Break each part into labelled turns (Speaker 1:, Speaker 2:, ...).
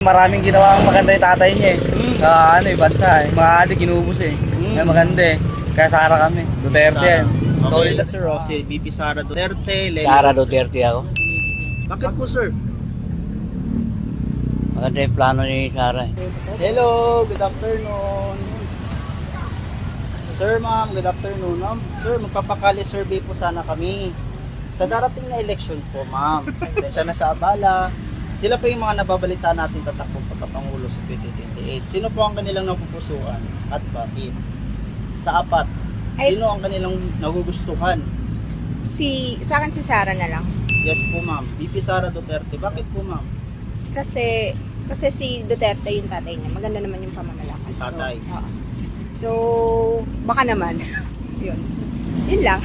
Speaker 1: Maraming ginawang maganda yung tatay niya eh. Sa bansa eh. Mga adik inubos eh. Kaya maganda eh. Kaya Sara kami. Duterte yan.
Speaker 2: Okay, sila sir, si VP Sara Duterte.
Speaker 3: Sara Duterte ako.
Speaker 2: Bakit po sir?
Speaker 3: Maganda yung plano ni Sara eh.
Speaker 2: Hello, good afternoon. Sir, ma'am, good afternoon. Ma'am, sir, magpapakali survey po sana kami. Sa darating na election po, ma'am. Siya na sa abala. Sila po yung mga nababalita natin tatakbo pagkapangulo sa 2028. Sino po ang kanilang napupusuan at bakit? Sa apat, sino ang kanilang nagugustuhan?
Speaker 4: Sa akin si Sara na lang.
Speaker 2: Yes po, ma'am. VP Sara Duterte. Bakit po, ma'am?
Speaker 4: Kasi si Duterte yung tatay niya. Maganda naman yung pamamalakad.
Speaker 2: Tatay.
Speaker 4: So, baka naman. Yun lang.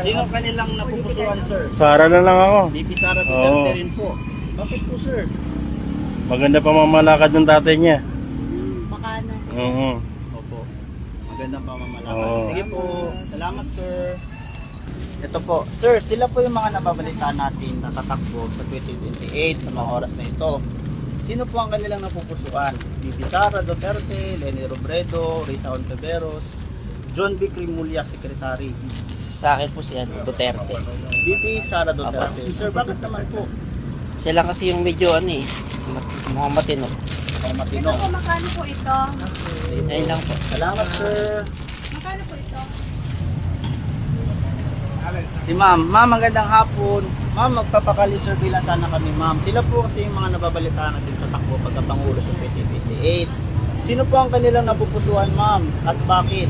Speaker 2: Sino ang kanilang napupusuan, sir?
Speaker 5: Sara na lang ako.
Speaker 2: VP Sara Duterte
Speaker 5: Oo.
Speaker 2: rin po. Bakit po, sir?
Speaker 5: Maganda pa mamalakad ng tatay niya.
Speaker 4: Baka na.
Speaker 5: Oo.
Speaker 2: Opo. Magandang pamamalakad.
Speaker 5: Oo.
Speaker 2: Sige po. Salamat, sir. Ito po. Sir, sila po yung mga nababalitaan natin na tatakbo sa 2028 sa mga oras na ito. Sino po ang kanilang napupusuan? VP Sara Duterte, Leni Robredo, Risa Ontiveros, John B. Crimulya, Secretary.
Speaker 3: Sa akin po si Duterte.
Speaker 2: VP Sara Duterte. Sir, bakit naman po?
Speaker 3: Siya lang kasi yung medyo mukhang matino.
Speaker 2: Ang matino.
Speaker 4: Ito po, magkano po ito?
Speaker 3: Ayun lang po.
Speaker 2: Salamat, sir.
Speaker 4: Magkano po ito?
Speaker 2: Si ma'am. Ma'am, magandang hapon. Ma'am, magpapakali survey lang sana kami, ma'am. Sila po kasi yung mga nababalitaan natin tatakbo pagkapangulo sa 2028. Sino po ang kanilang napupusuan, ma'am? At bakit?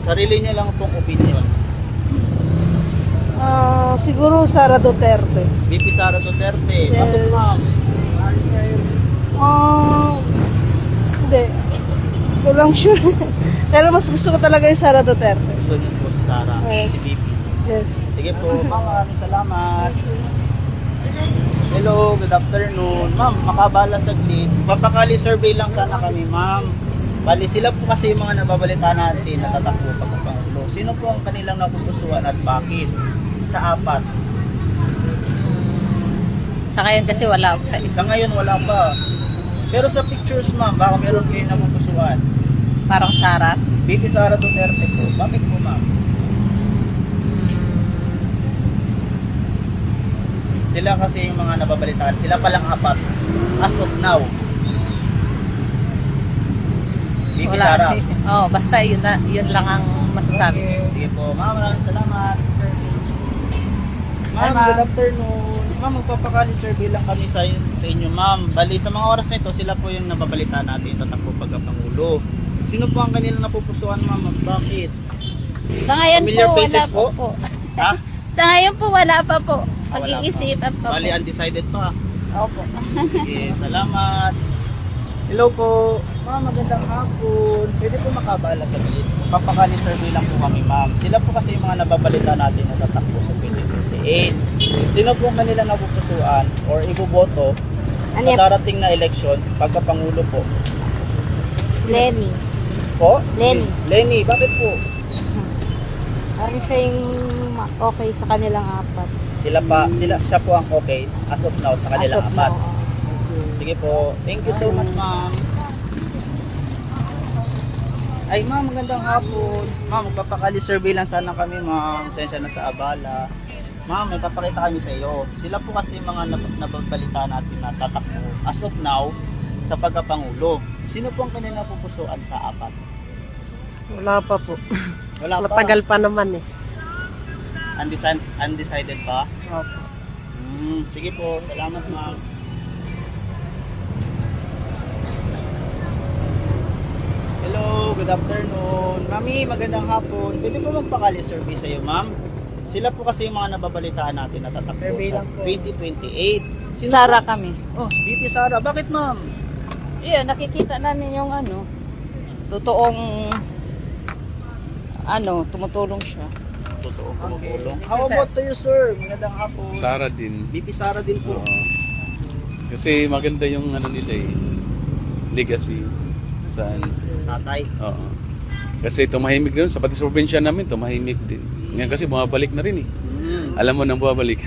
Speaker 2: Sarili niya lang pong opinion.
Speaker 6: Siguro Sara Duterte.
Speaker 2: VP Sara Duterte. Bakit, ma'am?
Speaker 6: Hindi. Hindi lang sure. Pero mas gusto ko talaga yung Sara Duterte.
Speaker 2: Gusto niyo po si Sara.
Speaker 6: Yes.
Speaker 2: Si VP.
Speaker 6: Yes.
Speaker 2: Sige po, ma'am. Maraming salamat. Hello, good afternoon. Ma'am, makabala saglit. Papakali survey lang sana kami, ma'am. Bali, sila po kasi yung mga nababalita natin na tatakbo pagkapangulo. Sino po ang kanilang napupusuan at bakit? Sa apat.
Speaker 7: Sa ngayon kasi wala pa.
Speaker 2: Sa ngayon, wala pa. Pero sa pictures, ma'am, baka meron kayo napupusuan.
Speaker 7: Parang Sara.
Speaker 2: VP Sara Duterte po. Bakit po, ma'am? Sila kasi yung mga nababalitaan. Sila palang apat. As of now. VP Sara.
Speaker 7: Oh, basta yun lang ang masasabi.
Speaker 2: Sige po, ma'am. Maraming salamat. Ma'am, good afternoon. Ma'am, magpapakali survey lang kami sa inyo, ma'am. Bali, sa mga oras na ito, sila po yung nababalita natin tatakbo pagkapangulo. Sino po ang kanilang napupusuan, ma'am? Bakit?
Speaker 7: Sa ngayon
Speaker 2: Familiar
Speaker 7: po,
Speaker 2: faces
Speaker 7: wala
Speaker 2: po?
Speaker 7: pa po.
Speaker 2: Ha?
Speaker 7: Sa ngayon po, wala pa po.
Speaker 2: Wala pa.
Speaker 7: Pag-iisipan pa po.
Speaker 2: Bali, undecided pa.
Speaker 7: Opo.
Speaker 2: Sige, salamat. Hello po. Ma'am, magandang hapon. Pwede po makabala sa galit. Papakali survey lang po kami, ma'am. Sila po kasi yung mga nababalita natin na tatakbo sa 2028. Sino po ang kanilang napupusuan or iboboto
Speaker 4: Ano
Speaker 2: sa
Speaker 4: yan?
Speaker 2: darating na eleksyon pagkapangulo po?
Speaker 4: Lenny.
Speaker 2: Po?
Speaker 4: Lenny.
Speaker 2: Lenny, bakit po?
Speaker 4: Parang siya yung okay sa kanilang apat.
Speaker 2: Siya po ang okay as of now sa kanilang apat. Sige po. Thank you so much, ma'am. Ay, ma'am, magandang hapon. Ma'am, magpapakali survey lang sana kami, ma'am. Sensya na sa abala. Ma'am, may papakita kami sa iyo. Sila po kasi mga nababalita natin na tatakbo as of now sa pagkapangulo. Sino po ang kanilang pupusuan sa apat?
Speaker 6: Wala pa po.
Speaker 2: Wala pa.
Speaker 6: Matagal pa naman eh.
Speaker 2: Undecided pa?
Speaker 6: Opo.
Speaker 2: Sige po. Salamat, ma'am. Hello, good afternoon. Mami, magandang hapon. Pwede po magpakali survey sa iyo, ma'am? Sila po kasi yung mga nababalitaan natin na tatakbo
Speaker 6: Survey
Speaker 2: sa
Speaker 6: lang po.
Speaker 2: 2028. Sino
Speaker 7: Sara
Speaker 2: po?
Speaker 7: kami.
Speaker 2: Oh, VP Sara. Bakit, ma'am?
Speaker 7: Iya, nakikita namin yung totoong tumutulong siya.
Speaker 2: Totoo tumutulong. How about to you, sir? Magandang hapon.
Speaker 5: Sara din.
Speaker 2: VP Sara din po.
Speaker 5: Kasi maganda yung nila legacy sa
Speaker 2: Tatay.
Speaker 5: Oo. Kasi tumahimik din sa pati sa probinsya namin, tumahimik din. Ngayon kasi bumabalik na rin eh. Alam mo nang bumabalik.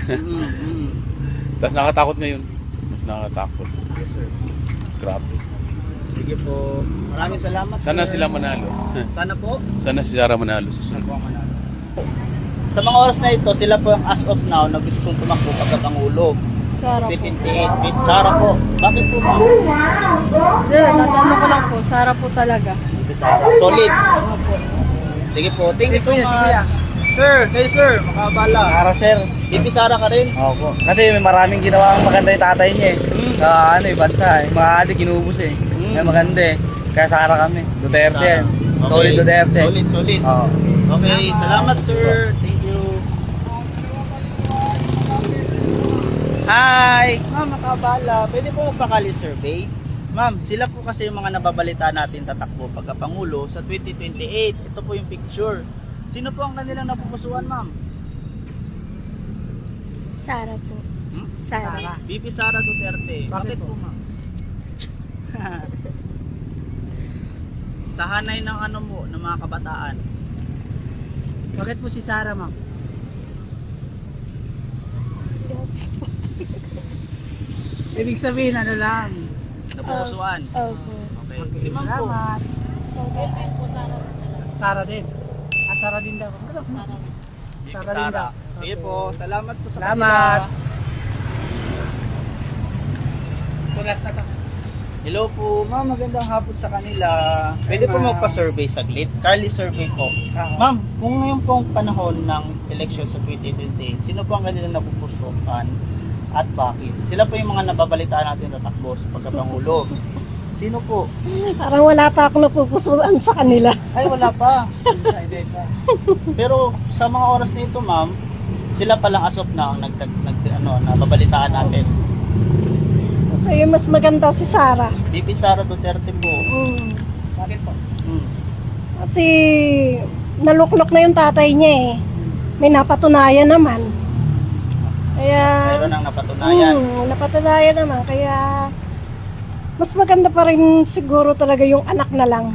Speaker 5: Tapos nakatakot ngayon. Mas nakakatakot.
Speaker 2: Yes, sir.
Speaker 5: Grabe.
Speaker 2: Sige po. Maraming salamat,
Speaker 5: Sana
Speaker 2: sir.
Speaker 5: sila manalo.
Speaker 2: Sana po.
Speaker 5: Sana si Sarah manalo sa
Speaker 2: Sana
Speaker 5: sunod.
Speaker 2: po ang manalo. Sa mga oras na ito, sila po ang as of now na gustong tumakbo pagkapangulo.
Speaker 4: Sara po.
Speaker 2: 2028 with Sara po. Bakit po ba?
Speaker 6: Hindi, nasa ano ko lang po. Sara po talaga.
Speaker 2: With Sara. Solid. Sige po. Thank you so much. Sir, kayo sir, makabala.
Speaker 1: Sara, sir.
Speaker 2: Pipi Sara ka rin.
Speaker 1: Opo. Kasi may maraming ginawa ang maganda yung tatay niya eh. Sa ano eh, bansa eh. Mga adik kinubos eh. Kaya maganda eh. Kaya Sara kami. Duterte yan.
Speaker 2: Okay.
Speaker 1: Solid Duterte.
Speaker 2: Solid, solid.
Speaker 1: Oo.
Speaker 2: Okay, salamat sir. Thank you. Hi! Ma'am, makabala. Pwede po magpakali survey? Ma'am, sila po kasi yung mga nababalita natin tatakbo pagkapangulo sa 2028. Ito po yung picture. Sino po ang kanilang napupusuan, ma'am?
Speaker 4: Sara po.
Speaker 2: Hmm?
Speaker 4: Sara.
Speaker 2: Bibi Sara Duterte. Bakit po, ma'am? Sa hanay ng ano mo, ng mga kabataan. Bakit po si Sara, ma'am?
Speaker 6: Ibig sabihin, ano lang.
Speaker 2: Napupusuan.
Speaker 4: Opo.
Speaker 2: Okay. Si ma'am po.
Speaker 6: Sara din. Sara din daw.
Speaker 2: Bibi
Speaker 6: Sara din
Speaker 2: Sara.
Speaker 6: daw.
Speaker 2: Sige po. Salamat po sa
Speaker 6: Salamat.
Speaker 2: kanila.
Speaker 6: Tulas na to.
Speaker 2: Hello po, ma'am, magandang hapon sa kanila. Pwede po magpa-survey saglit? Carly survey po. Ma'am, kung ngayon pong panahon ng election sa 2028, sino po ang kanilang napupusukan at bakit? Sila po yung mga nababalitaan natin tatakbo sa pagkapangulo. Sino po?
Speaker 6: Parang wala pa ako napupusuan sa kanila.
Speaker 2: Ay, wala pa. Pero sa mga oras na ito, ma'am, sila palang as of now ang nababalitaan natin.
Speaker 6: Kasi mas maganda si Sara.
Speaker 2: Bibi Sara Duterte po.
Speaker 6: Bakit po?
Speaker 2: Hmm.
Speaker 6: Kasi naluklok na yung tatay niya eh. May napatunayan naman. Kaya...
Speaker 2: Mayroon ang napatunayan.
Speaker 6: napatunayan naman. Kaya mas maganda pa rin siguro talaga yung anak na lang.